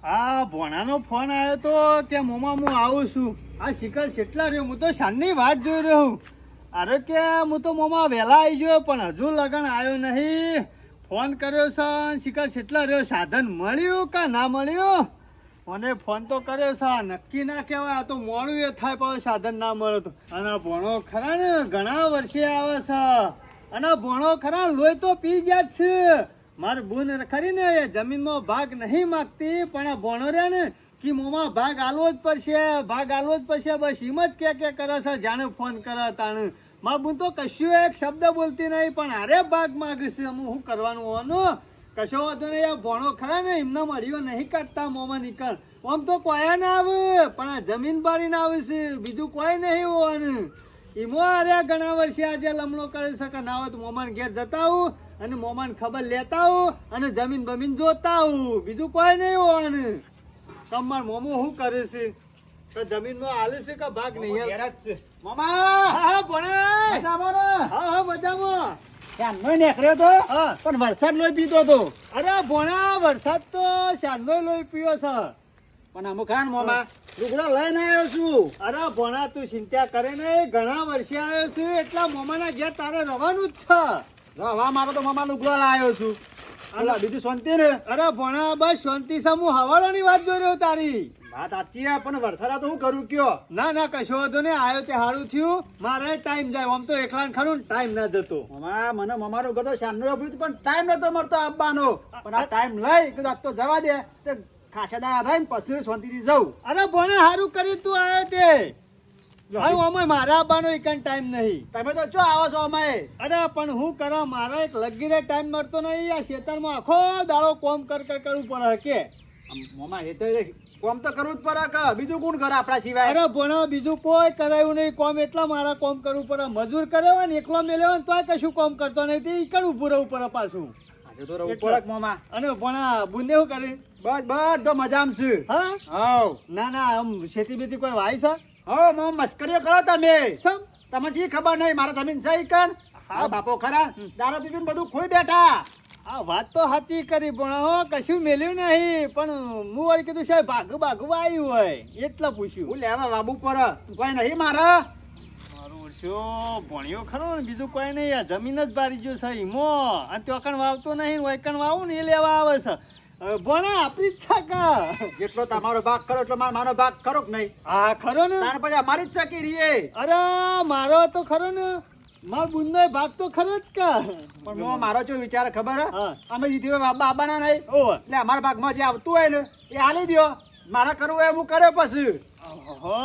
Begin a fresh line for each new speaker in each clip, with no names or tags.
આ ભોણાનો ફોન આવ્યો તો કે મોમાં હું આવું છું. આ શિખર કેટલા રહ્યો, હું તો શાનની વાટ જોઈ રહ્યો છું. અરે કે હું તો મોમાં વહેલા આવી ગયો પણ હજુ લગન આવ્યો નહીં. ફોન કર્યો છે શિખર કેટલા રહ્યો, સાધન મળ્યું કે ના મળ્યું? મને ફોન તો કર્યો છે, નક્કી ના કહેવાય. આ તો મોડું એ થાય પણ સાધન ના મળે તો. અને ભોણો ખરા ને ઘણા વર્ષે આવે છે, અને ભોણો ખરા લોહી તો પી જાય છે. મારી બુન ખરી ને એ જમીનમાં ભાગ નહીં માગતી, પણ આ ભોણો રે ને કે મોમાં ભાગ આલવો જ પડશે, ભાગ આલવો જ પડશે. બસ એમ જ કે કરે છે જાણે ફોન કરે તાણે. મારી બુન તો કશું એક શબ્દ બોલતી નહીં, પણ હારે ભાગ માગે છે. હું શું કરવાનું હોવાનું? કશો વાંધો નહીં. આ ભોણો ખરા ને એમના મળીઓ નહીં કાઢતા મોમાં નીકળ. આમ તો કોઈ ના આવે, પણ આ જમીન બારીને આવે છે, બીજું કોઈ નહીં હોવાનું. એમો અરે ઘણા વર્ષે આજે લમણો કરી શકે ના હોય તો મોમાન ઘેર જતા આવું અને મોમાન ખબર લેતા આવું અને જમીન બમીન જોતા આવું, બીજું કોઈ નહીં હોવાનું. તમાર મોમો શું કરે છે? તો જમીનમાં હાલે છે કે ભાગ નહીં?
મામા
હા ભણા
મજામાં ને?
હા મજામાં.
શાનનો નીકળ્યો તો પણ વરસાદ લોહી પીતો હતો.
અરે ભણા વરસાદ તો શાનનો લોહી પીયો છે.
પણ અમુક ખાન મામા લુગડો લઈને આવ્યો છું.
અરે ભણા તું ચિંતા કરે નહીં, ઘણા વર્ષે આવ્યો છું એટલા મોમાના ઘેર તારે રહેવાનું જ છે.
હવા મારો તો મામા લુગડો લાવ્યો છું. અલા બીજું શાંતિ ને?
અરે ભણા બસ શાંતિ છે. હું હવાલોની વાત જોઈ રહ્યો તારી.
વાત સાચી છે પણ વરસાદ તો હું કરું કયો?
ના ના કશો વાંધો નહીં, આવ્યો તે સારું થયું. મારે ટાઈમ જાય, આમ તો એકલા ખરું ને ટાઈમ ના જતો.
મામા મને મમારો ગતો શાનનો આપ્યું પણ ટાઈમ નતો મળતો આવવાનો. પણ આ ટાઈમ લઈ કીધું આજ તો જવા દે, તે ખાસાદા રહીને પછી શાંતિથી જવું.
અરે ભણે સારું કર્યું તું આવ્યો તે. હવે અમે મારા આવવાનો એક ટાઈમ નહીં.
તમે તો ચો આવો છો અમે?
અરે પણ હું કરવા, મારા એક લગીરે ટાઈમ મળતો નહીં. આ ખેતરમાં આખો દાડો કોમ કરવું પડે કે
મામા એ તો કોમ તો કરવું જ પડે કે બીજું કોણ કરે આપણા સિવાય?
અરે ભણો બીજું કોઈ કરાયું નહીં કોમ, એટલા મારા કોમ કરવું પડે. મજૂર કર્યો હોય ને એકલો મેલ્યો હોય તોય કશું કોમ કરતો નહીં, તે ઈકડ ઉભું રહેવું પડે પાછું.
આજે તો રહેવું પડે મામા.
અને ભણા બુંદે શું કરે?
બસ બધો મજામાં છે.
હા
હાવ
ના ના આમ ખેતી બેતી કોઈ વાય છે?
હો મામા મસ્કરીઓ કરો તમે.
સમ
તમે શી ખબર નહીં મારા જમીન છે કન? હા બાપો ખરા દારૂ પીપીને બધું ખોઈ બેઠા.
આ વાત તો સાચી કરી પણ હો કશું મેલ્યું નહીં. પણ હું વળી કીધું સાહેબ ભાગું આવ્યું હોય એટલે પૂછ્યું.
હું લેવા બાબુ પર કોઈ નહીં મારા.
મારું શું ભણ્યો ખરો ને બીજું કોઈ નહીં. આ જમીન જ બારી ગયો છે ઈમો, અને ચોકણ વાવતો નહીં, વૈકણ વાવું ને એ લેવા આવે છે. ભણા આપણી જ છે કા?
જેટલો તમારો ભાગ કરો એટલો મારો ભાગ ખરો કે નહીં?
હા ખરો ને.
તાર પછી અમારી જ ચકી રહીએ.
અરે મારો તો ખરો ને, મારો બુંદનો ભાગ તો ખરો જ કા.
પણ મારો શું વિચાર ખબર હે?
હા.
અમે જીતી બાબાના નહીં
ઓહ
એટલે અમારા ભાગમાં જે આવતું હોય ને એ હાલી દો. મારા કરવું હોય હું કર્યો પછી.
હો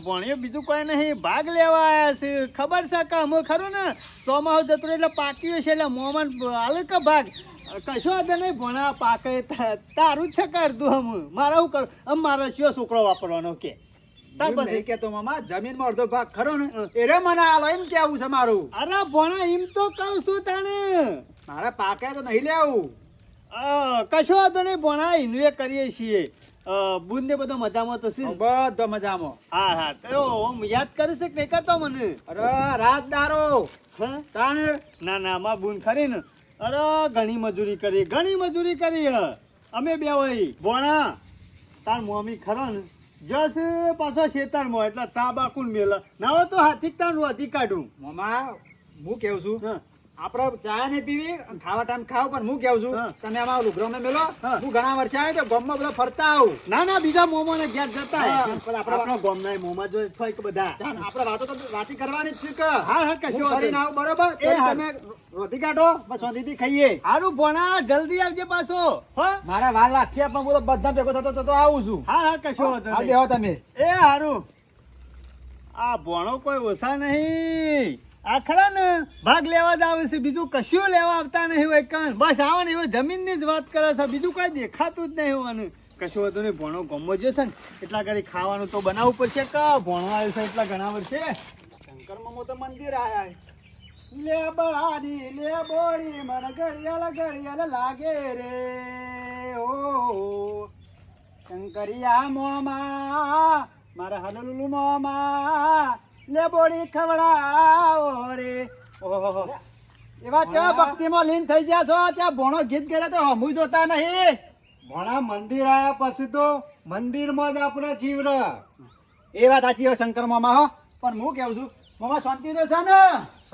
ભણ્યો બીજું કોઈ નહીં, ભાગ લેવા આવ્યા છે. ખબર છે કે અમે ખરું ને ચોમાસું જતું એટલે પાક્યું છે એટલે મોમાં હાલે કે ભાગ કશો વાંધો નહીં. ભણા પાકે તારું જ છે કરતું અમે. મારે શું કરું? આમ મારો શું છોકરો વાપરવાનો કે તાર
એમ
પછી
નહીં કેતો મામા, જમીનમાં અડધો ભાગ ખરો ને એને મને આલો એમ કેવું છે મારું.
અરે ભણા એમ તો કહું છું તને.
મારે પાકે તો નહીં લેવું.
કશો વાંધો નહીં ભણા, એનું એ કરીએ છીએ. બુંદે બધો મજામાં તો છે ને?
બધો મજામાં.
હા હા તો આમ યાદ કરે છે કે નહીં કરતો મને?
અરે રાત દારો
હા
તાણ
ના ના માં બુન ખરી ને. અરે ઘણી મજૂરી કરી અમે બે હોય. ભોણા તાર મમ્મી ખરો ને જસ પાછો શેતારમાં એટલે ચા બાકુન મેલા ના હોય તો હાથી તાર રોધી કાઢું.
મામા હું કેવું છું
હા
આપડે ચા નહીં પીવી અને ખાવા ટાઈમ ખાવ પણ હું કેવું છું
હા.
તમે આમાં લુગરો મેં મેલો.
હા.
હું ઘણા વર્ષે આવ્યો તો ગામમાં બધા ફરતા આવું.
ના ના બીજા મોમો ને ઘેર જતા
હા,
પણ
પણ
આપણા ગામના મોમાં જો થાય કે બધા.
આપડે વાતો તો વાતી કરવાની જ છે કે
હા હા કશો
હું કરીને આવું બરોબર
એ હા.
તમે રોટી કાઢો બસ શાંતિથી ખાઈએ.
હારું ભોણા જલ્દી આવજે પાછો. હો
મારા વાર લાગશે પણ બોલો બધા ભેગો થતો તો આવું છું.
હા હા કશો વાંધો
આવ
નહીં.
બેહો તમે.
એ હારું આ ભોણો કોઈ ઓછા નહીં. આ ખરા ને ભાગ લેવા જ આવે છે, બીજું કશું લેવા આવતા નહીં હોય કાન. બસ આવે ને એવું જમીનની જ વાત કરે છે, બીજું કઈ દેખાતું જ નહીં હોવાનું. કશું હતું નહીં. ભોણો ગમો જે છે ને એટલા ઘડી ખાવાનું તો બનાવવું પડશે કા. ભોણો આવ્યો છે એટલા ઘણા વર્ષે.
શંકર મમો તો મંદિર આયા લે બળાની લે બોરી મન ઘડિયાળ લાગે રે ઓ શંકરિયા મોમા મારા હલલુલુ મોમા લે બોરી ખવડાવો રે. ઓહો એવા ચા ભક્તિમાં લીન થઈ ગયા છો. ત્યાં ભોણો ગીત કરે તો હમું જોતા નહીં.
ભણા મંદિર આયા પછી તો મંદિરમાં જ આપણે જીવ રહે.
એ વાત સાચી હોય શંકર મામા હો. પણ હું કેવું છું મામા શાંતિ તો છે ને?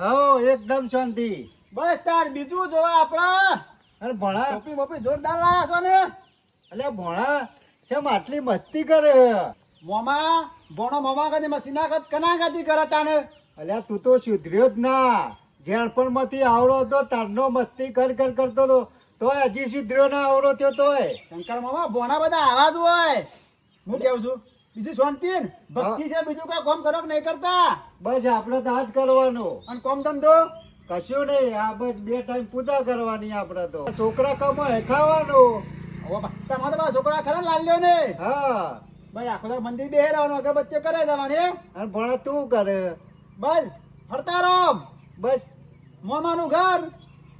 હો એકદમ શાંતિ.
બસ તાર બીજું જોવા આપડા
અને ભણા
ટોપી બોપી જોરદાર લાયા છો ને.
એટલે ભણા કેમ આટલી મસ્તી કરે?
મામા ભણો મામા કદી મસીના કદ કના કદી કરતા ને.
અલ્યા તું તો સુધર્યો જ ના. જેણપણમાંથી આવડો હતો તારનો મસ્તી કરતો હતો તોય હજી સુધર્યો ના આવડો થયો તોય.
શંકર મામા ભોણા બધા આવા જ હોય. હું કેવું છું બીજું શાંતિ ને? ભક્તિ છે બીજું કઈ કામ કરો કે નહીં કરતા?
બસ આપણે તો આ જ કરવાનું.
અને કોમ ધંધો
કશું નહીં. આ બસ 2 ટાઈમ પૂજા કરવાની આપણે તો. છોકરા કમાય ખાવાનું.
હવે તમારા તો બધા છોકરા ખરા લાલ્યો ને.
હા
ભાઈ આખો તો મંદિર બેહે રહેવાનું અગરબત્તીઓ કરે જવાની.
અને ભણા તું કરે
બસ ફરતા રહો.
બસ.
મામાનું ઘર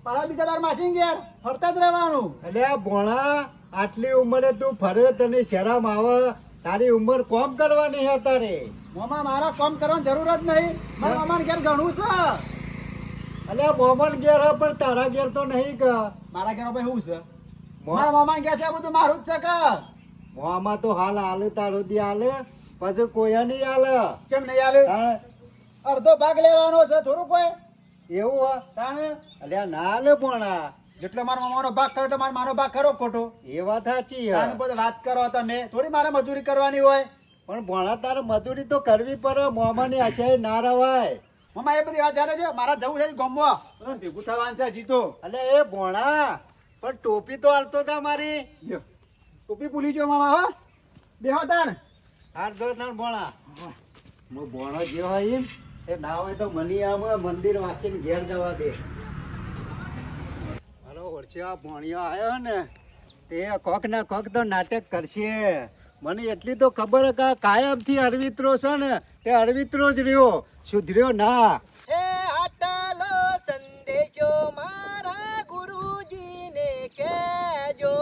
પાછા બીજા તાર માસી ઘેર ફરતા જ રહેવાનું.
એટલે આ ભણા આટલી ઉંમરે તું ફરે તને શરમ આવે? તારી ઉંમર કોમ કરવાની છે તારે.
મામા મારા કામ કરવાની જરૂર જ નહીં. મારા મામાને ઘેર ઘણું છે.
એટલે મોમન ઘેર હે પણ તારા ઘેર તો નહીં કે.
મારા ઘેર ભાઈ શું છે? મારા મામાને ઘેર છે બધું મારું જ છે કે.
મોમાં તો હાલ હાલે તારો દી હાલે પછી કોઈ નહીં હાલે.
કેમ નહીં આલે?
તાણે
અડધો ભાગ લેવાનો છે થોડું કોઈ
એવું હે?
તાણે
અલ્યા ના હાલે પણ
જેટલો મારા મામાનો ભાગ કરો તો મારો ભાગ ખરો ખોટો?
એ વાત સાચી હે.
તાણે બધું વાત કરો તમે. થોડી મારે મજૂરી કરવાની હોય.
પણ ભણા તારે મજૂરી તો કરવી પડે. મોમાની આશાએ ના રવાય.
મામા એ બધી વાત જાણે છે. મારા જવું છે ગમવા ભેગું થવાનું છે જીતો.
એટલે એ ભણા પણ ટોપી તો હાલતો તા મારી.
લ્યો ટોપી ભૂલી ગયો મામા. હા બેહો તાણ.
હાર જો તાણ ભણા. હું ભણો જે હોય એમ એ ના હોય તો મને આમ મંદિર વાંચીને ઘેર જવા દે. હાલો વર્ષે આ ભણિયો આવ્યો ને તે કોક ના કોક તો નાટક કરશે. મને એટલી તો ખબર કે આ કાયમથી અરવિત્રો છે ને તે અરવિત્રો જ રહ્યો, સુધર્યો ના.
એ આટલો સંદેશો મારા ગુરુજીને કહેજો,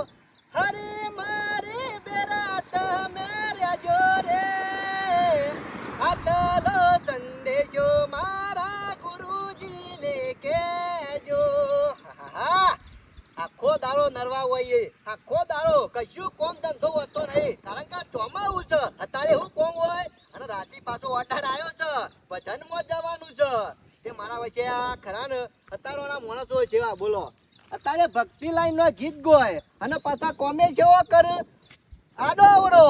હરે મારે બેરા તમે રહેજો રે. આટલો સંદેશો મારા ગુરુજીને કહેજો. આખો દાડો નરવા હોય, આખો દાડો કશું કોમ ધંધો હોતો નહીં. કારણ કે ચોમાવું છે અત્યારે શું કોમ હોય. અને રાતે પાછો ઓર્ડર આવ્યો છે ભજનમાં જવાનું છે. તે મારા વચ્ચે આ ખરા ને અત્યારના માણસો જેવા બોલો અત્યારે ભક્તિ લાઈન નો ગીત ગોય અને પાછા કોમે જેવો કરે આડો આવડો.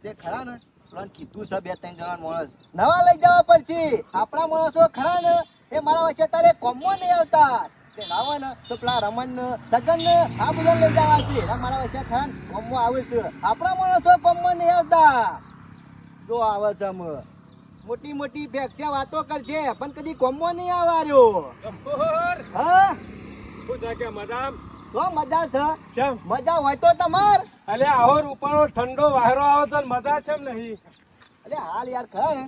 તે ખરા ને પેલાને કીધું છે 2-3 જણા માણસ નવા લઈ જવા પડશે. આપણા માણસો ખરા ને એ મારા વચ્ચે અત્યારે કોમમાં નહીં આવતા. તે ના હોય ને તો પેલા રમણ ને સગન ને આ બધા લઈ જવા છે. મારા વચ્ચે ખરા ને કોમમાં આવે છે. આપણા માણસો કોમમાં નહીં આવતા. જો આવે છે મોટી મોટી ફેક્સિયા વાતો કરશે પણ કદી કોમમાં નહીં આવવાર્યો. હા તો મજા છે. મજા હોય તો તમાર
અલે આવો રૂપાળો ઠંડો વાયરો આવે છે મજા છે નહીં?
અરે હાલ યાર ખરા ને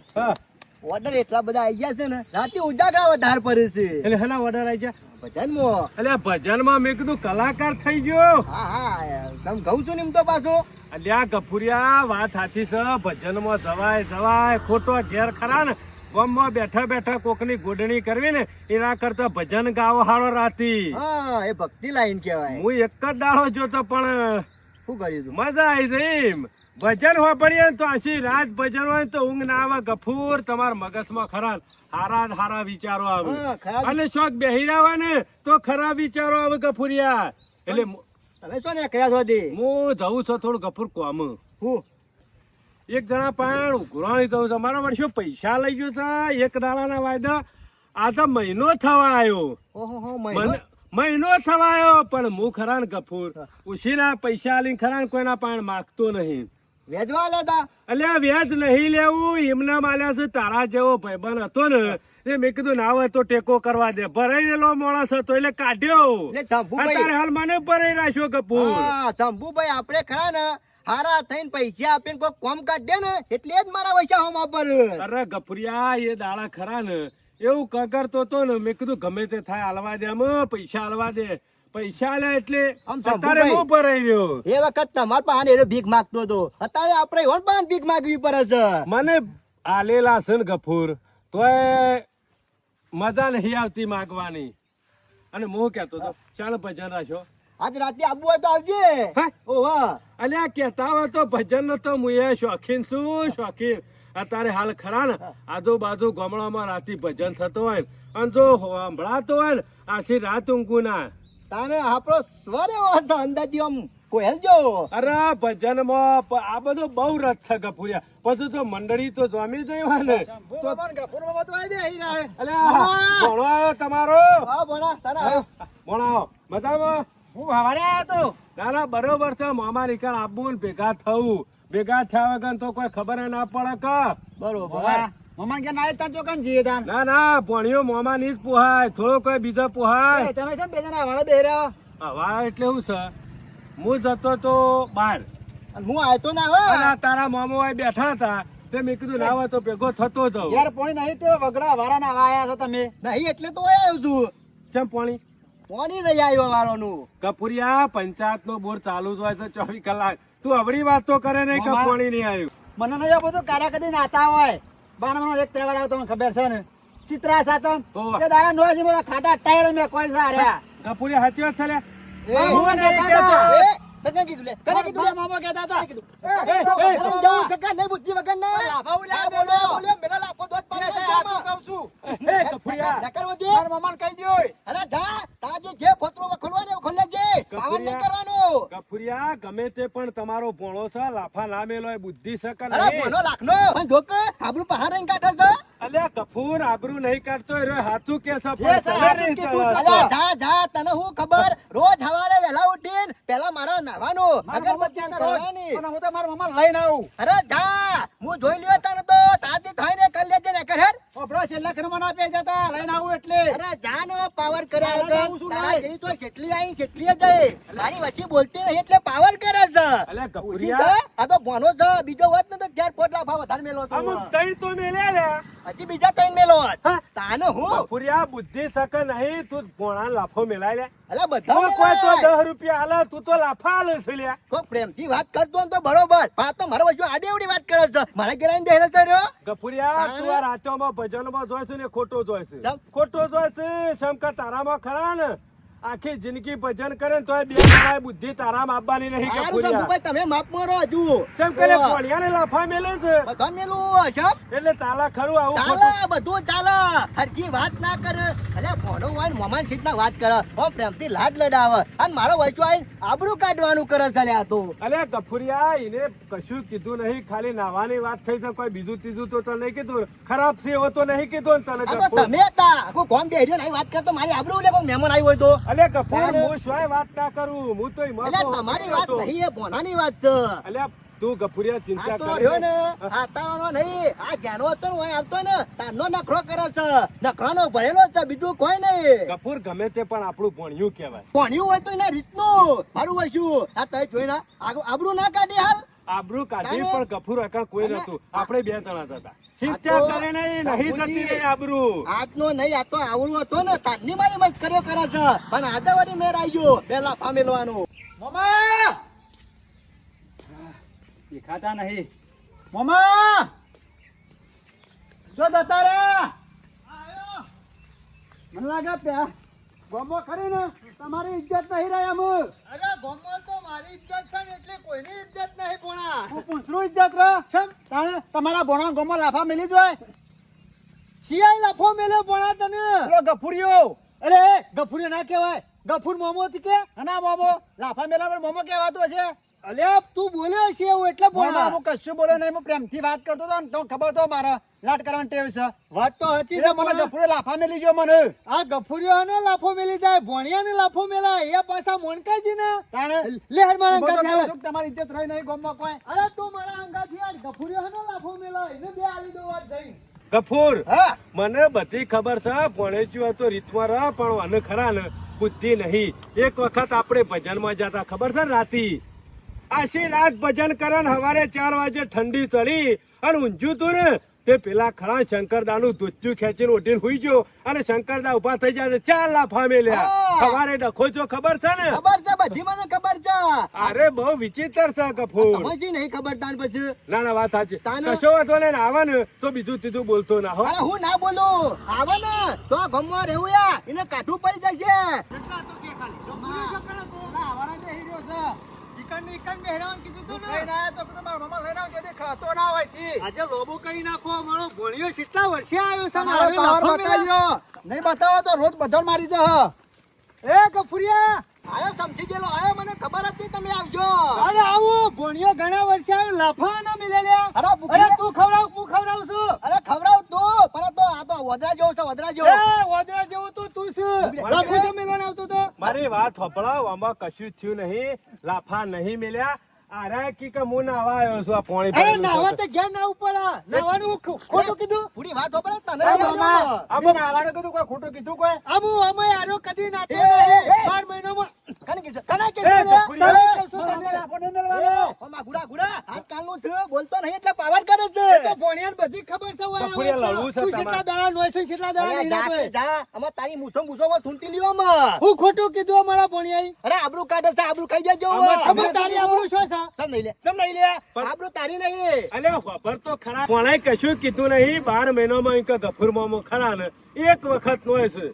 ઓર્ડર એટલા બધા આવી ગયા છે ને રાતે ઉજાગરા વધારે પડે છે.
એટલે હેના ઓર્ડર આવી ગયા
ભજનમાં.
એટલે ભજનમાં મેં કીધું કલાકાર થઈ ગયો.
હા હા સમજાવું છું ને એમ તો પાછો.
અલ્યા ગફુરિયા વાત સાચી છે. ભજનમાં જવાય ખોટો ઘેર ખરા ને ગામમાં બેઠા બેઠા કોકની ગોડણી કરવી ને એના કરતા ભજન ગાવો હારો રાતી.
હા એ ભક્તિ લાઈન કહેવાય.
હું એક જ દાડો જોતો પણ
શું કર્યું તું?
મજા આવી જઈ. એમ ભજન વાપરીએ ને તો આછી રાત ભજન હોય તો ઊંઘ ના આવે. ગફુર તમારા મગજમાં ખરા હારા વિચારો આવે.
હા, ખરાબ.
અને શોખ બેહી રહ્યા ને તો ખરાબ વિચારો આવે ગફુરિયા. એટલે
તમે શું ને કયા સુધી
હું જઉં છું થોડું ગફુર કોમ.
હું
એક જણા પાણ ઉઘરાણી જવું છે. મારા વર્ષો પૈસા લઈ ગયો છે 1 દાડાના વાયદા. આ તો મહિનો થવા આવ્યો.
ઓહો
મહિનો થવા આવ્યો પણ હું ખરા ને ગફુર ઉછીના પૈસા લઈને ખરા ને કોઈના પાણ માગતો નહીં.
વેજવા લેતા
અલ્યા વ્યાજ નહીં લેવું. એમના માલ્યા છે. તારા જેવો ભાઈબંધ હતો ને એ મેં કીધું ના હોય તો ટેકો કરવા દે. ભરાઈ ગયેલો માણસ હતો એટલે કાઢ્યો.
એટલે શંભુભાઈ
અત્યારે હાલ મને ભરાઈ રાખ્યો ગફુર.
હા શંભુભાઈ આપણે ખરા ને હારા થઈને પૈસા આપીને કોઈ કોમ કાઢ દે ને એટલે જ મારા પૈસા હમ પર.
અરે ગફુરિયા એ દાડા ખરા ને એવું કગરતો તો ને મેં કીધું ગમે તે થાય હાલવા દે. પૈસા હાલવા દે. પૈસા લે એટલે
આમ
અત્યારે
શંભુભાઈ.
હું ભરાઈ રહ્યો.
એ વખત તમારા પાસે એનો ભીખ માંગતો હતો. અત્યારે આપણે એવો પાસે ભીખ માંગવી પડે છે.
મને આલેલા છે ને ગફુર તોય મજા નહીં આવતી માગવાની. અને હું કહેતો હતો ચાલ ભજન રાખ્યો.
આજ રાતે આવવું હોય તો આવજે.
હા?
ઓહો.
અલ્યા કેતા હોય તો ભજન નો તો મુએ શોખીન છું શોખીન. અત્યારે હાલ ખરા ને આજુબાજુ ગામડામાં રાતી ભજન થતો હોય ને, અને જો સંભળાતો હોય ને આછી રાત ઊંઘું ના.
તાને આપણો સ્વર એવો હશે અંદાજી આમ કોહેલ જો.
અરે ભજનમાં આ બધો બહુ રસ છે ગફુરિયા. પછી તો મંડળી તો જમી જઈ હોય ને તો
ગફુરમાં તો આવી રહી રહ્યા.
અલ્યા ભણો આવ્યો તમારો.
હા બોલા તારા.
ભણો મજામાં.
હું હવારે આવ્યો તો.
ના ના બરોબર છે. મામા નીકળ આપવું ને ભેગા થવું. ભેગા થયા વગર તો કોઈ ખબર ના પડે કે.
બરોબર.
મમ્મા કે ના તાન ચોકન જીએ તાન.
ના ના ભણ્યો મોમાં ની જ પોહાય. થોડો કોઈ બીજો પોહાય.
એ તમે કેમ બે જણા હવારે બેહી રહ્યો?
હવા એટલે શું છે, હું જતો તો બહાર
અને હું આવતો ના હો.
અને આ તારા મામો અહીં બેઠા હતા તે મેં કીધું ના હોય તો ભેગો થતો જાઉં.
યાર પોણી નહીં તો વગડા હવારા ના આયા છો તમે.
નહીં એટલે તો આવ્યો છું.
કેમ પાણી
કોની નહીં આવ્યો વાળોનું.
કપુરિયા પંચાયત નો બોર ચાલુ જ હોય છે 24 કલાક. તું અવળી વાત તો કરે નહીં કે
મામા.
પાણી નહીં આવ્યું.
મને નહીં આ બધું કારા કદી નાતા હોય. બારમાનો એક તહેવાર આવ્યો તમને ખબર છે ને, ચિત્રા સાતમ.
હોવે.
તે દાડા નોજી બધા ખાટા ટાયર મે કોઈ સાર્યા.
કપુરિયા સાચી વાત છે લે.
એ,
હું નહીં
નહીં
કહેતો.
કહેતો.
તને કીધું લે. તને કીધું લે.
મામા કહેતા હતા.
એ,
સમજાવું સકા નહીં બુદ્ધિ વગર ના.
લાફા ઉલ્યા
આ
બેનો.
બોલ્યો, બોલ્યો, મેલા લાફો દોત પાડી
એ
નાખ્યો
સાચું
આમાં.
કહું છું.
એ કપુરિયા
નકર વધે.
મારા મામાને કહી દ્યો.
અરે જા, તારા જે ફોતરો ખોલવા દે ખોલે જે. પાવન નહીં કરવાનું.
કપુરિયા ગમે તે પણ તમારો ભોણો છે, લાફા ના મેલો એ બુદ્ધિ છે કે
અરે
નહીં?
બોનો લાખનો. પણ જોક આપણું પહાડ રહીને કાઢે છે.
અલ્યા કપૂર આબરૂ નહીં કાઢતો એ રહ્યો હાચું કે છે
જે
પણ
છે
તમે
હાચું
નહીં
કીધું છે.
ચલાવતો.
અલ્યા જા જા, તને હું ખબર. રોજ સવારે વહેલા ઉઠીને પેલા મારા નાવાનું,
મારા મામા
અગરબત્તી
કહેતા રોજ.
કરવાની.
અને હું તો મારા મામાને લઈને આવું.
અરે જા, હું જોઈ લ્યો તને તો તાજી થઈને કરી લેજે ને કર હેર.
ઓપડો છેલ્લા ખરમાં ના આપી જતા લઈને આવું એટલે.
અરે જા નો પાવર કરે
તારા
છે.
જાવું શું
તારા
નહીં?
જેવી તો જેટલી આવી જેટલી જ જાય. મારી વચ્ચે બોલતી નહીં એટલે પાવર કરે છે.
અલ્યા
ઉસી
કપૂરિયા
છે, આ તો ભોનો છે. બીજો હોત ને તો ચાર પોટ લાફા વધારે મેલો હતો.
અમુક તઈ તો મેલ્યા લે.
હજી બીજા ત્રણ મેલો હોત.
હા?
તાને હું
કપૂરિયા બુદ્ધિ શકે નહીં તું ભોણા લાફો મેલાય લે.
અલા બધા
કોઈ કોઈ તો
મેલાય.
10 રૂપિયા હાલે તું તો લાફા હાલે છે લ્યા.
કોઈ પ્રેમથી વાત કરતો હોય ને તો બરોબર. પણ આ તો મારો વચ્ચે આડેવડી વાત કરે છે. મારા ઘેર આવીને બેહેલો છે રહ્યો.
કપૂરિયા
તાને?
તું આ રાતોમાં ભજનમાં જોઈશું ને ખોટો જોઈશું.
ચમ.
ખોટો જોઈશું શંકર તારામાં ખરા ને આખી જિંદગી ભજન કરે ને તોય બે મારા બુદ્ધિ તારામાં આપવાની નહીં
હારું
કપૂરિયા.
શંભુભાઈ, તમે માપ મારો હજુ.
શંકરે
ઓહ.
પોણિયાને લાફા મેલે છે
બધા મેલું હશે.
એટલે તાલા ખરું આવું ખોટું.
ચાલે, બધું ચાલે. હરખી વાત ના કરે. અલ્યા ભોણો હોય ને મોમાન સીટના વાત કરે. હો પ્રેમથી લાડ લડાવે. અને મારો વચ્ચે આવીને આબરૂ કાઢવાનું કરે છે લ્યા આ તો.
અલ્યા ગફુરિયા એને કશું કીધું નહીં, ખાલી નાવાની વાત થઈ છે. કોઈ બીજું ત્રીજું તો તને નહીં કીધું. ખરાબ છે એવો તો નહીં કીધું ને તને
આ તો
ગફુર.
તમે હતા. આખું કોમ બેહર્યો ને અહીં વાત કરતો મારી આબરૂ લે કોઈ મહેમાન આવ્યું હોય તો.
અલ્યા ગફુર
તારે-
હું શું વાત ના કરું. હું તો એમાં
અલ્યા
તો
તમારી
હતો.
વાત નહીં, એ ભોનાની વાત છે.
અલ્યા તું ગફુરિયા
આ
ચિંતા
તો
કરે
રહ્યો ને, આ તારાનો નહીં. આ જ્યાંનો હતો ને ઓય આવતો ને તારનો નખરો કરે છે. નખરાનો ભરેલો છે, બીજું કોઈ નહીં.
ગફુર ગમે તે પણ આપણું ભણ્યું કહેવાય.
ભણ્યું હોય તો એના રીતનું મારું વસ્યું. આ તય જોઈને આબરૂ ના કાઢી હાલ.
આબરૂ કાઢી
તારે-
પણ ગફુર આકા કોઈ
અને-
નતું. આપણે બે જણા જ હતા.
આ
ચિંતા
તો
કરે નહીં, નહીં
બાપુજી,
જતી નહીં આબરૂ.
આજનો નહીં, આ તો આવડું હતો ને તારની મારી મસ્ત કર્યો કરે છે. પણ આજે વળી મેર આવી ગયો પેલા ફામેલવાનું.
મામા દેખાતા નહીં. મામા જો જતા રે. મને લાગે પ્યા ગોમો ખરી ને તમારી ઇજ્જત નહીં રહી અમુ.
અરે ગોમો તો મારી ઇજ્જત છે ને એટલે કોઈની ઇજ્જત નહીં પોણા.
હું પૂછરું ઇજ્જત રહે છે તાણે તમારા બોણા ગોમો લાફા મેલી જોય.
શિયાળ લાફો મેલ્યો પોણા તને.
પેલો ગફુરિયો. અરે ગફુરિયો ના કહેવાય, ગફુર મોમો થી કે ના મોમો લાફા મેલા પર મોમો કહેવાતો છે.
અલ્યા તું બોલ્યો છે એવું એટલે
ભોણા
પોણા.
હું કશું બોલ્યો નહીં, હું પ્રેમથી વાત કરતો હતો ને તો ખબર તો મારા લાટ કરવાની ટેવ છે.
વાત તો હચી
એટલે
છે
મને
મને.
ગફુરિયો લાફા મેલી ગયો મને.
આ ગફુરિયો ને લાફો મેલી જાય, ભોણિયા ને લાફો મેલાય, એ પાછા મોનકાજી ને
તાણે
લે હાડ મારા
બોલો,
અંગાથી હાલ.
તમારી ઇજ્જત રહી નહીં ગામમાં કોઈ.
અરે તું મારા અંગાથી હાલ. ગફુરિયો ને લાફો મેલાય, એને બે આલી દો વાત જઈ.
ગફુર
હા
મને બધી ખબર છે. ભણેચ્યું હતો રીતમાં રહ પણ અને ખરા ને બુદ્ધિ નહીં. એક વખત આપણે ભજનમાં જતા ખબર છે ને રાતી આશી રાત ભજન કરે ને સવારે 4 વાગે ઠંડી ચડી અને ઊંઝ્યું તું ને તે પેલા ખરા શંકરદાનું દૂધ્યું ખેંચીને ઓઢીને હુઈ ગયો અને શંકરદા ઉભા થઈ જાય 4 લાફા મેલ્યા.
હા.
સવારે ડખો છો ખબર છે ને?
ખબર છે, બધી મને ખબર છે.
અરે બહુ વિચિત્ર છે કપૂર.
તમે જી નહીં ખબર તાન પછી.
ના ના વાત સાચી.
તાને?
કશો વાંધો નહીં, આવે ને તો બીજું ત્રીજું બોલતો ના હો.
અરે હું ના બોલું, આવે ને તો ગમવા રહેવું યા, એને કાઠું પડી જશે.
કેટલા તો કે ખાલી જો મને જો કરે તો ના આવારા દે હીરો છે ઈકણ ઈકણ બેહરાવાનું કીધું તું ને
લઈને આયા તો કીધું મારા મામા લઈને આવજો, તે ખાતો ના હોય તી.
આજે લોબો કરી નાખો મારો ભણ્યો કેટલા વર્ષે આવ્યો છે
તમારો
મારે
પાવર
લાફો મેળ્યો.
બતાવ્યો. નહીં બતાવો તો રોજ બધા મારી જા.
એ કફુરિયા
આયો સમજી ગયેલો, આયો, મને ખબર હતી તમે આવજો.
અરે આવું ભણ્યો ઘણા વર્ષે આવ્યો લાફા ના મિલે લે.
અરે
અરે
ભૂખી-
તું ખવડાવ હું ખવડાવું છું.
અરે ખવડાવ તું, પણ તો આ તો વદરા જેવો છે, વદરા જેવો.
એ વાદળા જેવું તો તું છે લાફો તો મિલવાનો આવતો તો.
મારી વાત સાંભળો, આમાં કશું જ થયું નહીં, લાફા નહીં મેલ્યા. આરે કી કે હું નાવા આવ્યો છું, આ પાણી
અરે
ભરેલું
નાવા
છે.
તો ઘેર ના ઉપર નાવાનું ખોટું કીધું.
પૂરી વાત ખબર તને
અરે
નહીં
મામા,
આવજો.
આમાં નાવાનું કીધું, કોઈ ખોટું કીધું કોઈ?
આમુ અમે આરો કદી નાતો
એ,
નહીં.
એ.
12 મહિનામાં
કને કીધું? કને
એ,
કીધું?
કપૂરિયા.
તમે કહેશો તને.
લાફો નહીં મેળવાનો.
ઓ માં ગુડા ગુડા, હાથ કાલનું છે, બોલતો નહીં એટલે પાવર કરે છે.
એ તો ભણ્યાને બધી ખબર છે હોય.
કપૂરિયા લડવું છે
તું
તમારે.
કેટલા દાડા નોય છે, કેટલા દાડા
અરે
નહીં
જા
નાતો
કે
એ.
જા, આમાં તારી મૂછોમાં સૂંટી લ્યો આમાં.
હું ખોટું કીધું અમારા ભણ્યાએ.
અરે આબરૂ કાઢે છે, આબરૂ ખાઈ જજો.
અમે તારી આપણું શું છે?
સમ નહીં લે, સમ નહીં લે.
પણ-
આબરૂ તારી નહીં.
અલ્યા ખબર તો ખરા, કોણે કશું કીધું નહીં. 12 મહિનામાં એક ગફુર મામો ખરા ને એક વખત નોય છે.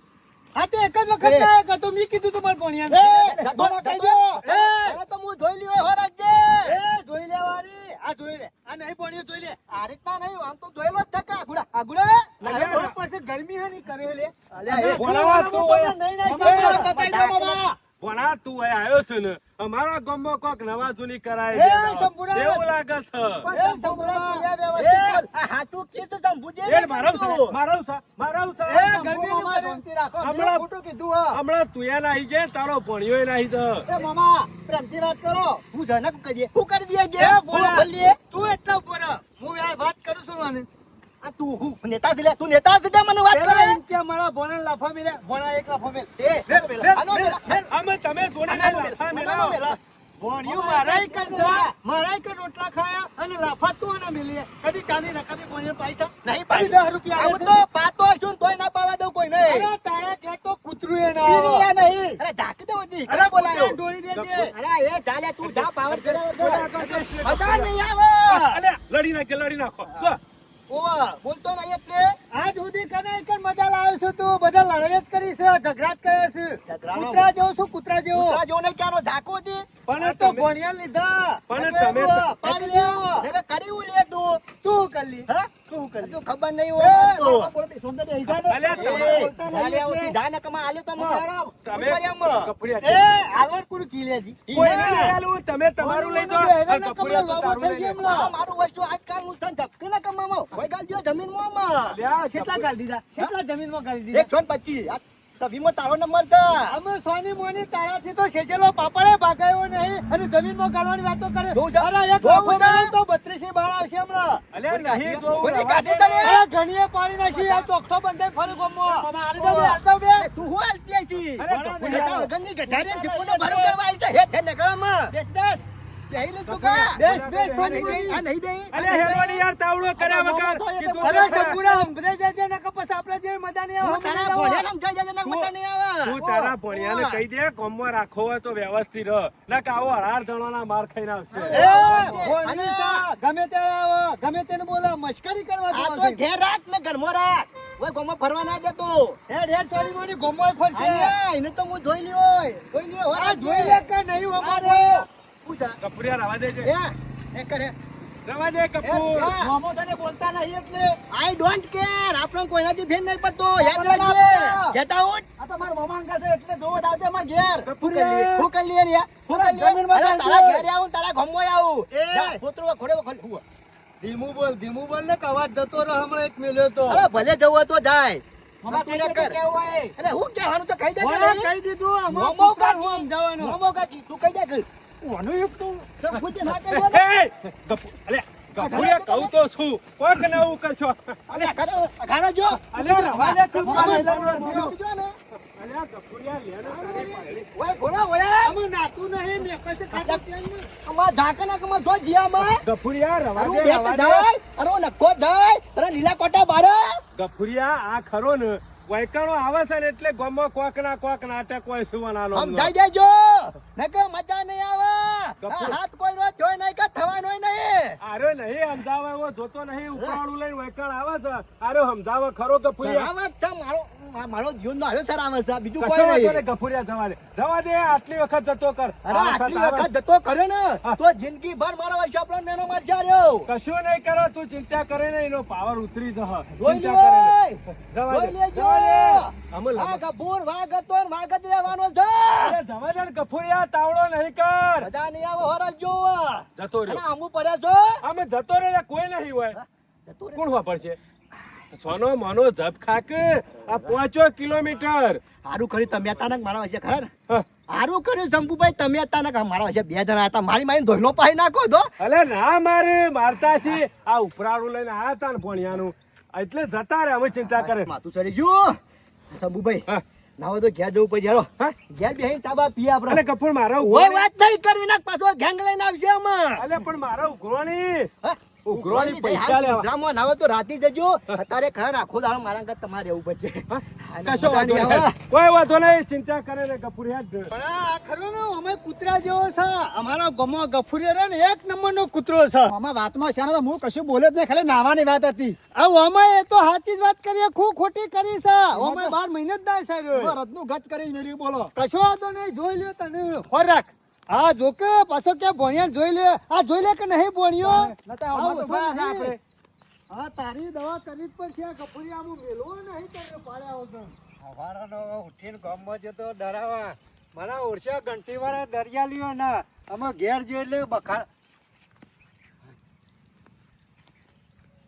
આ તો એક જ વખત ના આવ્યો કે તો મેં કીધું તું મારા ભણ્યાને.
ધક્કો ન ખાઈ દો. હવે તો હું જોઈ લ્યો હો રાખજે.
એ જોઈ લેવાની. આ જોઈ લે. આ નહીં ભણ્યો જોઈ લે.
આ રીતના નહીં, આમ તો જોયેલો જ થકા. ગુડા, આ ગુડા.
અરે તો પછી ગરમી હે ની કરે લે.
અલ્યા, એ
ભણાવા તું હોય.
નહીં ના
અમે
સાંભળો, બતાઈ દો મામા.
ભણા તું અહીં આવ્યો છે ને, અમારા ગામમાં કોક નવા જૂની કરાય
એ,
છે.
સંપૂર્ણ.
એવું લાગે છે.
એ સંભળા બોલ્યા વ્યવસ્થિત.
આ હાચું કીધું શંભુજી
એ
ને
મારો છે,
કીધું.
મારો છે, મારો છે.
એ ગરમી ની
મામા
કરે.
શાંતિ રાખો.
હમણાં-
બીજું ખોટું કીધું હા.
હમણાં તું એ નાહી જાય, તારો ભણ્યો નાહી જાય.
એ મામા પ્રેમથી વાત કરો.
હું જનક કરીએ. હું કરી દઈએ કે?
એ
બોલો,
બોલા.
બોલીએ.
તું એટલા ઉપર રહ. હું યાર વાત કરું છું મને.
આ તું હું નેતા છે લે, તું નેતા છે તે મને વાત
પેલા
કરે.
એમ કે મારા ભોણાને લાફા મેલે. ભોણા એક લાફો મેલ.
એ, આનો પેલા.
અમે તમે જોડે
આનો
લાફા
આનો
મેલાવો.
પેલા.
ભોણિયું મારાય કરતા. મારાય કર રોટલા ખાયા અને લાફા તું આના મેલીએ. કદી ચાની નકામી ભોણિયો પૈસા
નહીં
કદી
પાડું.
10 રૂપિયા
આમ
આવે
તો
છે.
પાતો છું ને તોય ના પાવા દઉં કોઈ નહીં.
અરે તારા ઘેર તો કૂતરું એ ના
ટીવી
આવે.
આ નહીં. અરે ઝાંકી દો જી.
અરે
કોને બોલાયો?
કૂતરાને ઢોળી દેજે.
અરે એ ચાલે તું જા પાવર કરે. બધા નહીં
અલ્યા,
આવે.
લડી નાખે, લડી નાખો. જો,
ઓવા, બોલતો નહીં એટલે.
આજ સુધી કનાઈ કર મજા લાવે છે તું. બધા લડાઈ જ કરી છે, ઝઘડા જ કરે છે.
ઝઘડાનો-
કૂતરા જેવો છું, કૂતરા જેવો.
કૂતરા જેવો નહીં ક્યાંનો ઝાંકો જી.
પણ
આ તો
તમે-
ભોણિયા લીધા.
પણ
એટલે
તમે-
એવો પાડી દેવો.
એટલે કર્યું લે તું.
તું કરી લી.
હા?
તું કરી લી.
તું ખબર નહીં
એ,
હોય તો.
અલ્યા, તમે
બોલતા નહીં
ચાલે
એટલે.
આવતી જા કમા આલ્યો તો માં.
તમે
ઉપાડ્યામાં.
કપડિયા
એ
છે.
આગળ કોણ કીલેજી?
કોઈ નહીં આલું, તમે તમારું લઈ જાઓ.
હેરાન
અને
ના
કપડિયા તો
કપડા
તારું
લોબો
લઈ
થઈ
જાઓ.
ગયા
આ મારું વસ્તુ આજકાલનું છે ને ધબકે ના કમાવો. કોઈ ગાલ દ્યો જમીનમાં માં.
અલ્યા,
કેટલા ગાળી દીધા? કેટલા જમીનમાં ગાળી દીધા?
125. આ સભીમાં તારો નંબર છે.
અમે સોની મોની તારાથી તો શેચેલો પાપડે ભાગાયો નહીં અને જમીનમાં ગાળવાની વાતો કરે.
જોવું છે?
અરે એક
જોવું
લાફો
છે?
મારે તો 32 બાર આવશે હમણાં.
અલ્યા, નહીં જોવું,
કોની
રવા
કાઢી
દે.
તને?
અરે ઘણીએ પાડી નાખી આ ચોખ્ખો બંધાઈ ફરી ગમો. હાલી દો બે, હાલી દો બે.
એ તું હું હાલતી આઈ છી?
અરે,
હું
કપૂરિયા.
નેતા વગરની ગઢારીને ટીપુને ભરું કરવા આઈ છે. હેઠ હેઠ નકળામાં.
બેસ, બેસ.
બેહી લે તું કા?
બેસ, બેસ,
આ
સોની
નહીં બેહી, આ
મોની.
નહીં બેહી.
અલ્યા, હેરવાની યાર તાવડો કર્યા વગર. કીધું
અરે
તો ખરા.
સપુરા સંભળાઈ જાય છે નકર પછી આપણે જેવી મજા નહીં આવે.
હું તારા ભોળિયાને સમજાઈ જાય ને મજા નહીં આવે.
તું તારા ભણિયાને કહી દે, કોમમાં રાખવો હોય તો વ્યવસ્થિત રહ. ના કે આવો 18 જણાના માર ખાઈને આવશે.
એ, ભોળની સા, ગમે તે આવે, ગમે તેને બોલે, મશ્કરી કરવા
આ
જવા
તો
છે.
ઘેર રાખ ને ઘરમાં રાખ. ઓય ગોમાં ફરવા ના જતો.
હેડ, હેડ, સોની મોની ગમોય ફરશે.
અહીંયા એને તો હું જોઈ લ્યો હોય. જોઈ લ્યો હોય.
આ જોઈ લે કે નહીં અમારે.
પૂછા.
કપૂરિયા રવા દેજે.
એ કરે.
રવા દે કપૂર.
એ,
મામો તને બોલતા નહીં એટલે.
I don't care. આપણને કોઈનાથી ફેર નહીં પડતો. યાદ રાખજે. Get out.
આ તો મારા મામાને કાছে એટલે જોવો તો આવજે મારા ઘેર.
કપૂરિયા.
હું કરી લે લ્યા. હું કરી લે.
જમીનમાં
અરે,
ચાલશે.
તારા ઘેરે આવું, તારા ગામમાં આવું.
એ.
જા, પોતરો ખોડે ખોડે હુવા.
ધીમું બોલ ને કે અવાજ જતો રહે હમણાં એક મેલ્યો તો.
અરે, ભલે જવું હોય તો જાય.
મામા
તું
કઈ
ના કર.
કેવું હોય?
એટલે હું કહેવાનું તો કહી દેજે
મોને
નહીં.
કહી દીધું અમાર
મોમો
કુકર
કાકી.
હું સમજાવવાનો.
મોમો કાકી, તું કહી દે કે.
ઓનું એક તો
તો પૂછે ના કહી દે ને.
એ, અલ્યા, કપૂરિયા કહું તો છું. કોક નવું કરશો.
અરે, ઘરે- ઘરે જો.
અલ્યા, રવા દે કપૂર.
મામા,
જો ને.
અલ્યા ગફુરિયા લેને તારી પાઘડી.
ઓય ભોળા ઓય
અમે નાતું નહીં મેં કશે ખાતું તેમ નહીં.
અમાર ઝાકના કમા જો જીયામાં
ગફુરિયા રવા
અરે
દે
બેટ
રવા દે.
જાય અરે નખો જાય અરે લીલા કોટા બારા
ગફુરિયા આ ખરો ને વૈકાણો આવે છે ને એટલે ગમો કોક નાટક હોય સુવાનાનો
સમજાઈ દેજો નકે મજા નહીં આવે
ગફુર.
હાથ કોઈ નો જોઈ નહીં કે થવાનો નહીં
આરે નહીં સમજાવે એવો જોતો નહીં ઉપાડું લઈને વૈકાણ આવે છે આરે સમજાવે ખરો ગફુરિયા
સરાવત છે મારો જીવન નો હારો સરાવત છે બીજું
કશો
કોઈ
વાંધો
નહીં
નહીં ગફુરિયા જવા દે આટલી વખત જતો કર
અરે
આ
આટલી
આવે.
વખત જતો કર્યો ને તો જિંદગી ભર મારો વર્ષ આપણો નેનો માર જાર્યો
કશું નહીં કરો તું ચિંતા કરે નહીં એનો પાવર ઉતરી જશે
જોઈ
ચિંતા કરે નહીં.
લે
જવા દે,
જોઈ લેજો
જવા દે. અમે
આ
લગન-
ગફૂર વાઘ હતો ને વાઘ જ રહેવાનો છે
અરે જવા દે ને ગફુરિયા તાવડો નહીં કર
બધા નહીં આવે હોરજ જો
જતો
અને
રહ્યો
આમું પડ્યા છો
અમે જતો રહ્યો કોઈ નહીં હોય
જતો રે.
કોણ વાપરશે સોનો મોનો જપ ખાક આ 5 કિલોમીટર
હારું કર્યું તમે અચાનક મારા વચ્ચે ખરા ને
હા.
હારું કર્યું શંભુભાઈ તમે અચાનક મારા વચ્ચે બે જણા હતા મારી ધોઈલો પાઈ નાખો તો
અલે ના મારે મારતા છીએ આ ઉપરાળું લઈને આયા તા ને ભણિયાનું એટલે જતા રે અમે ચિંતા કરે
માથું ચડી ગયું શંભુભાઈ
હા.
ના હોય તો ઘેર જવું પડે હેરો
હા?
ઘેર બેહીને ચાબા પીએ
અલે
આપણે
કપૂર મારા
કોઈ
ઉઘરોણી
વાત નહીં કરવી ના પાછો ગેંગ લઈને આવશે અમે
અલે પણ મારા ઉઘરોણી
હા?
ઉઘરોણી
ભાઈ,
પૈસા
હાલ
લેવા
ગુજરાતમાં ના હોય તો રાતે જજો અત્યારે ખરા ને આખો દાડો મારા ઘર તમારે રહેવું પડશે
હા?
અને
કશો
મજા
વાંધો
નહીં
નહીં
આવે.
કોઈ વાંધો નહીં ચિંતા કરે ને કપૂર હેડ
પણ આ ખરું ને અમે કૂતરા જેવો છે અમારા ગામમાં ગફુરિયા રે ને એક નંબરનો કૂતરો છે
આમાં વાતમાં છે ને તો હું કશું બોલ્યો જ નહીં ખાલી નાવાની વાત હતી
આ અમે એ તો સાચી જ વાત કરીએ ખૂબ ખોટી કરી છે અમે 12 મહિને જ દાય સાહેબ
રથનું ગચ કરી મેળવી બોલો
કશો વાંધો નહીં જોઈ લ્યો તને ખોરાક હા જો કે પાછો ક્યાં ભણ્યા જોઈ લે આ જોઈ લે કે નહીં ભણ્યો
નતા આમાં તો
હા,
ભાગ આપણે.
હા તારી દવા કરી જ પડશે આ ગફુરિયા આમ મેલો નહીં તને પાડ્યા વગર
સવારનો ઉઠીને ગામમાં જતો ડરાવા મારા ઓરસા ઘંટીવાળા દરિયાલીઓ ના અમે ઘેર જઈએ એટલે બખા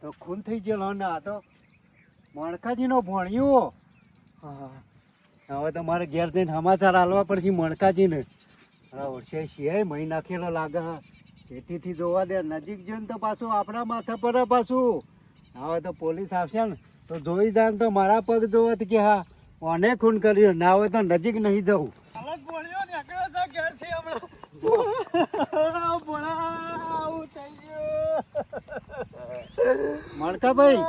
તો ખૂન થઈ ગયેલો ને આ તો મણકાજીનો ભણ્યો હવે તો મારે ઘેર જઈને સમાચાર આલવા પડશે મણકાજીને મારા ઓરસે સિવાય મહી નાખેલો લાગે ખેતીથી જોવા દે નજીક જઈને તો પાછું આપણા માથા પર હે પાછું હવે તો પોલીસ આવશે ને તો જોઈ જાય ને તો મારા પગ જોવા કે હા ઓને ખૂન કર્યું ના હોય તો નજીક નહીં જવું
અલગ ભણ્યો ને એકડો છે ઘેરથી હમણાં ભણા આવું થઈ ગયું
મણકાભાઈ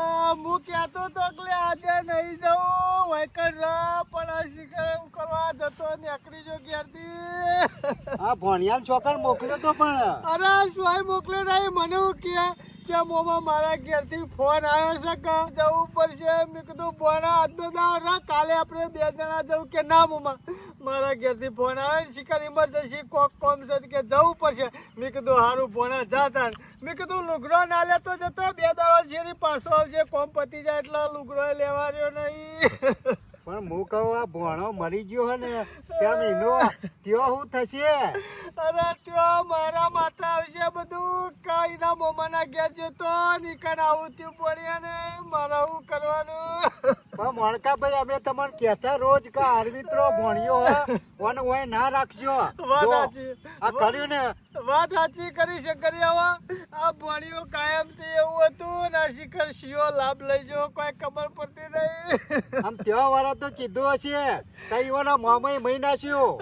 હું કહેતો તો કે આજે નહીં જવું વૈકણ રા પણ આ શિખર કરવા જતો નીકળી જો ઘેરથી
આ ભણિયાન છોકર મોકલ્યો તો પણ
અરે શું મોકલ્યો નહીં મને હું કે મોમાં મારા ઘેરથી ફોન આવ્યો છે કે જવું પડશે મેં કીધું ભણા આજનો દાવ રા કાલે આપણે 2 જણા જવું કે ના મોમાં મારા ઘેરથી ફોન આવે ને શિખર ઇમરજન્સી કોમ છે કે જવું પડશે મેં કીધું હારું ભણા જાતા મેં કીધું લુગડો ના લેતો જતો 2 દાડા જેની પાછો આવજે કોમ પતી જાય એટલે લુગડો લેવા રહ્યો નહીં
પણ હું કહું આ ભણો મરી ગયો હે ને ત્યાં મહિનો ત્યો શું થશે
અરે ત્યાં મારા માથા આવશે બધું કાઈના મોમાના ઘેર જતો નીકળ આવું થયું પડ્યા ને મારા હું કરવાનું
પણ મણકાભાઈ અમે તમને કહેતા રોજ કે આરવિત્રો ભણ્યો હે ઓને ઓય ના રાખજો
વાત
જો,
સાચી.
આ કર્યું ને
વાત સાચી કરી શકરિયાવા આ ભણ્યું કાયમથી એવું હતું ના શિખર શિયો લાભ લઈજો કોઈ ખબર પડતી નહીં
આમ ત્યો વાળા તો કીધું હશે કઈ ઓલા મોમય મહી નાખ્યું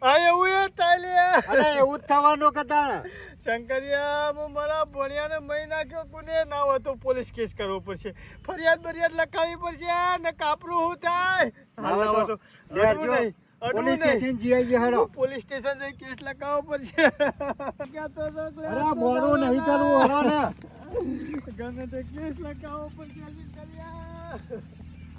હા એવું એ થાય
અને એવું જ થવાનું કદાચ
શંકરિયા હું મારા ભણિયાને મહી નાખ્યો કોને ના હોય તો પોલીસ કેસ કરવો પડશે ફરિયાદ લખાવી પડશે ને કાપરું શું થાય
હવે
ના હોય
તો
તો અડવું નહીં, અડવું
પોલીસ
નહીં.
સ્ટેશન જઈ આવીએ હેડો
પોલીસ સ્ટેશન જઈ કેસ લખાવવો પડશે કહેતો હતો કે
અરે મોડું નહીં કરવું હેડો ને
ગમે તે કેસ લખાવવો પડશે શંકરિયા